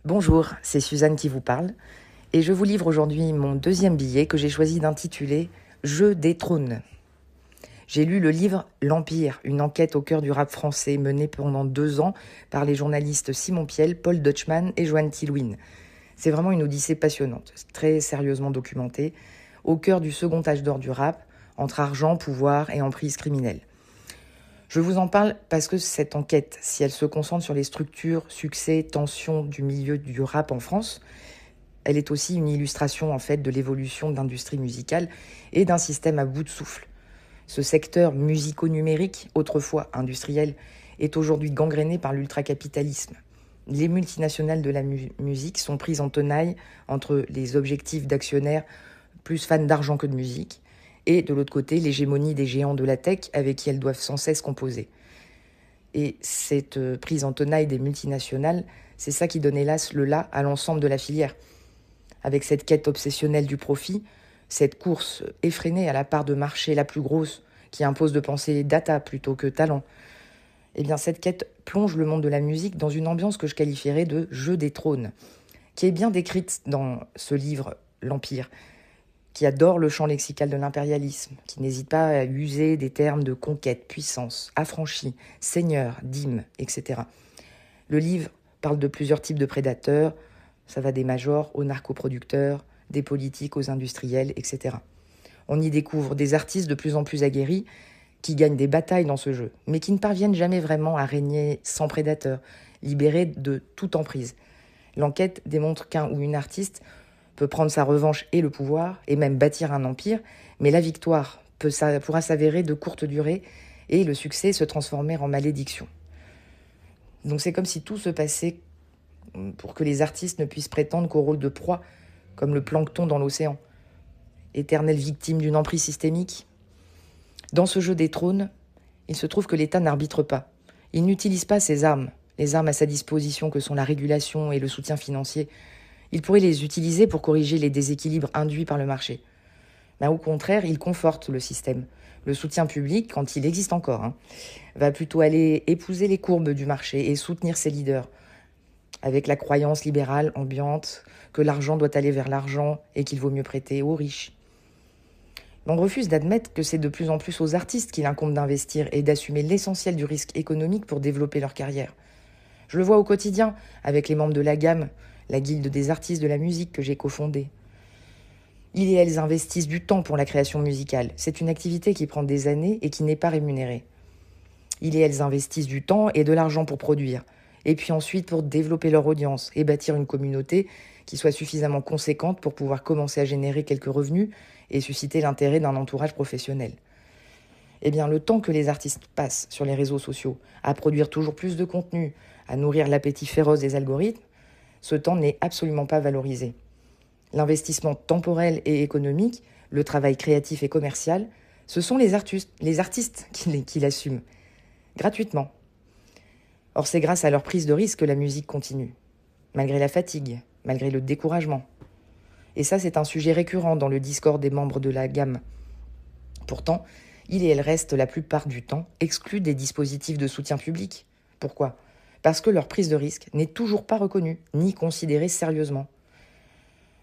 Bonjour, c'est Suzanne qui vous parle et je vous livre aujourd'hui mon deuxième billet que j'ai choisi d'intituler Jeu des trônes. J'ai lu le livre L'Empire, une enquête au cœur du rap français menée pendant 2 ans par les journalistes Simon Piel, Paul Deutschmann et Joanne Tilwin. C'est vraiment une odyssée passionnante, très sérieusement documentée, au cœur du second âge d'or du rap, entre argent, pouvoir et emprise criminelle. Je vous en parle parce que cette enquête, si elle se concentre sur les structures, succès, tensions du milieu du rap en France, elle est aussi une illustration en fait de l'évolution de l'industrie musicale et d'un système à bout de souffle. Ce secteur musico-numérique, autrefois industriel, est aujourd'hui gangréné par l'ultracapitalisme. Les multinationales de la musique sont prises en tenaille entre les objectifs d'actionnaires plus fans d'argent que de musique, et de l'autre côté, l'hégémonie des géants de la tech avec qui elles doivent sans cesse composer. Et cette prise en tenaille des multinationales, c'est ça qui donne hélas le là à l'ensemble de la filière. Avec cette quête obsessionnelle du profit, cette course effrénée à la part de marché la plus grosse, qui impose de penser data plutôt que talent, eh bien cette quête plonge le monde de la musique dans une ambiance que je qualifierais de jeu des trônes, qui est bien décrite dans ce livre L'Empire, qui adore le champ lexical de l'impérialisme, qui n'hésite pas à user des termes de conquête, puissance, affranchi, seigneur, dîme, etc. Le livre parle de plusieurs types de prédateurs, ça va des majors aux narcoproducteurs, des politiques aux industriels, etc. On y découvre des artistes de plus en plus aguerris qui gagnent des batailles dans ce jeu, mais qui ne parviennent jamais vraiment à régner sans prédateurs, libérés de toute emprise. L'enquête démontre qu'un ou une artiste peut prendre sa revanche et le pouvoir, et même bâtir un empire, mais la victoire pourra s'avérer de courte durée et le succès se transformer en malédiction. Donc c'est comme si tout se passait pour que les artistes ne puissent prétendre qu'au rôle de proie, comme le plancton dans l'océan, éternelle victime d'une emprise systémique. Dans ce jeu des trônes, il se trouve que l'État n'arbitre pas. Il n'utilise pas ses armes, les armes à sa disposition que sont la régulation et le soutien financier. Il pourrait les utiliser pour corriger les déséquilibres induits par le marché. Mais au contraire, il conforte le système. Le soutien public, quand il existe encore, va plutôt aller épouser les courbes du marché et soutenir ses leaders, avec la croyance libérale ambiante que l'argent doit aller vers l'argent et qu'il vaut mieux prêter aux riches. On refuse d'admettre que c'est de plus en plus aux artistes qu'il incombe d'investir et d'assumer l'essentiel du risque économique pour développer leur carrière. Je le vois au quotidien avec les membres de la gamme, la guilde des artistes de la musique que j'ai cofondée. Ils et elles investissent du temps pour la création musicale. C'est une activité qui prend des années et qui n'est pas rémunérée. Ils et elles investissent du temps et de l'argent pour produire, et puis ensuite pour développer leur audience et bâtir une communauté qui soit suffisamment conséquente pour pouvoir commencer à générer quelques revenus et susciter l'intérêt d'un entourage professionnel. Eh bien, le temps que les artistes passent sur les réseaux sociaux à produire toujours plus de contenu, à nourrir l'appétit féroce des algorithmes, ce temps n'est absolument pas valorisé. L'investissement temporel et économique, le travail créatif et commercial, ce sont les artistes qui l'assument, gratuitement. Or, c'est grâce à leur prise de risque que la musique continue, malgré la fatigue, malgré le découragement. Et ça, c'est un sujet récurrent dans le discours des membres de la gamme. Pourtant, ils et elles restent la plupart du temps exclus des dispositifs de soutien public. Pourquoi ? Parce que leur prise de risque n'est toujours pas reconnue, ni considérée sérieusement.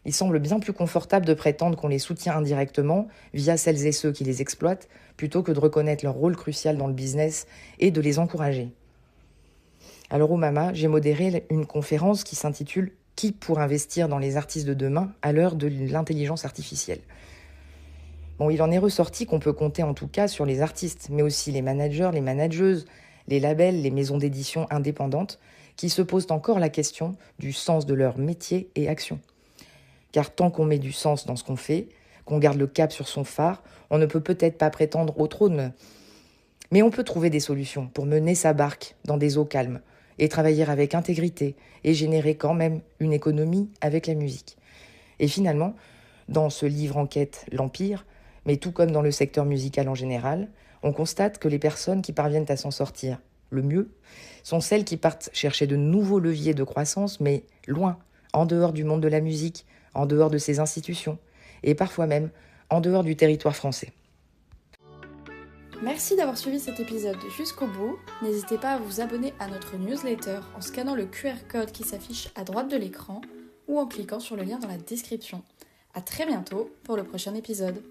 Il semble bien plus confortable de prétendre qu'on les soutient indirectement via celles et ceux qui les exploitent, plutôt que de reconnaître leur rôle crucial dans le business et de les encourager. Alors au MAMA, j'ai modéré une conférence qui s'intitule « Qui pour investir dans les artistes de demain à l'heure de l'intelligence artificielle ?» Bon, il en est ressorti qu'on peut compter en tout cas sur les artistes, mais aussi les managers, les manageuses, les labels, les maisons d'édition indépendantes, qui se posent encore la question du sens de leur métier et action. Car tant qu'on met du sens dans ce qu'on fait, qu'on garde le cap sur son phare, on ne peut peut-être pas prétendre au trône. Mais on peut trouver des solutions pour mener sa barque dans des eaux calmes et travailler avec intégrité et générer quand même une économie avec la musique. Et finalement, dans ce livre enquête L'Empire, mais tout comme dans le secteur musical en général, on constate que les personnes qui parviennent à s'en sortir le mieux sont celles qui partent chercher de nouveaux leviers de croissance, mais loin, en dehors du monde de la musique, en dehors de ses institutions, et parfois même en dehors du territoire français. Merci d'avoir suivi cet épisode jusqu'au bout. N'hésitez pas à vous abonner à notre newsletter en scannant le QR code qui s'affiche à droite de l'écran ou en cliquant sur le lien dans la description. À très bientôt pour le prochain épisode.